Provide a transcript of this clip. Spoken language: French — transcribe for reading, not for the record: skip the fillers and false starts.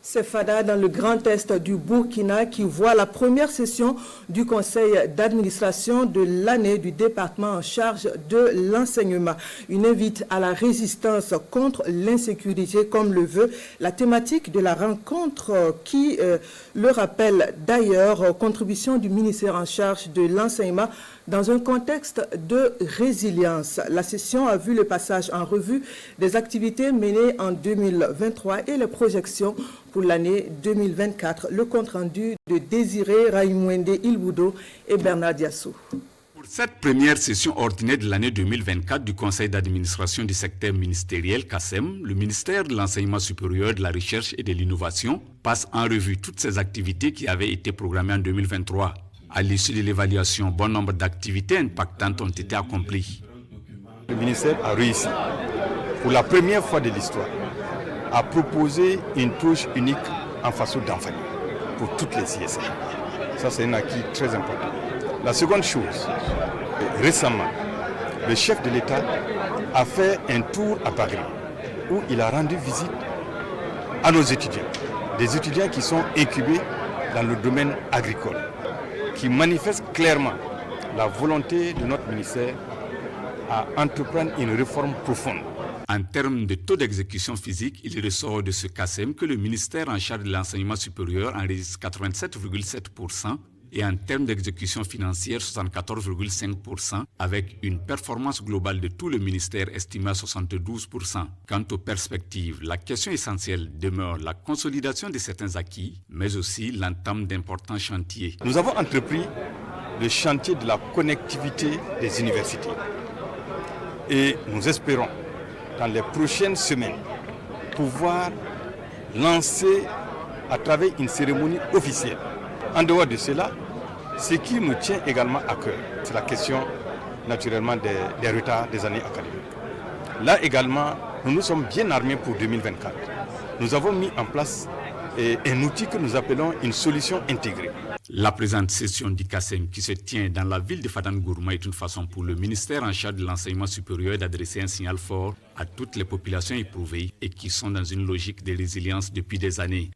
C'est Fada dans le Grand Est du Burkina qui voit la première session du conseil d'administration de l'année du département en charge de l'enseignement. Une invite à la résistance contre l'insécurité, comme le veut la thématique de la rencontre qui le rappelle d'ailleurs, contribution du ministère en charge de l'enseignement dans un contexte de résilience. La session a vu le passage en revue des activités menées en 2023 et les projections pour l'année 2024. Le compte-rendu de Désiré Raïmouende Ilboudo et Bernard Diassou. Pour cette première session ordinaire de l'année 2024 du Conseil d'administration du secteur ministériel CASEM, le ministère de l'Enseignement supérieur, de la Recherche et de l'Innovation passe en revue toutes ces activités qui avaient été programmées en 2023. À l'issue de l'évaluation, bon nombre d'activités impactantes ont été accomplies. Le ministère a réussi, pour la première fois de l'histoire, à proposer une touche unique en façon d'enfant pour toutes les ISM. Ça, c'est un acquis très important. La seconde chose, récemment, le chef de l'État a fait un tour à Paris où il a rendu visite à nos étudiants, des étudiants qui sont incubés dans le domaine agricole, qui manifestent clairement la volonté de notre ministère à entreprendre une réforme profonde. En termes de taux d'exécution physique, il ressort de ce CASEM que le ministère en charge de l'enseignement supérieur enregistre 87,7% et en termes d'exécution financière 74,5% avec une performance globale de tout le ministère estimée à 72%. Quant aux perspectives, la question essentielle demeure la consolidation de certains acquis, mais aussi l'entame d'importants chantiers. Nous avons entrepris le chantier de la connectivité des universités et nous espérons dans les prochaines semaines pouvoir lancer à travers une cérémonie officielle. En dehors de cela, ce qui nous tient également à cœur, c'est la question naturellement des retards des années académiques. Là également, nous nous sommes bien armés pour 2024. Nous avons mis en place un outil que nous appelons une solution intégrée. La présente session du CASEM qui se tient dans la ville de Fadan-Gourma est une façon pour le ministère en charge de l'enseignement supérieur d'adresser un signal fort à toutes les populations éprouvées et qui sont dans une logique de résilience depuis des années.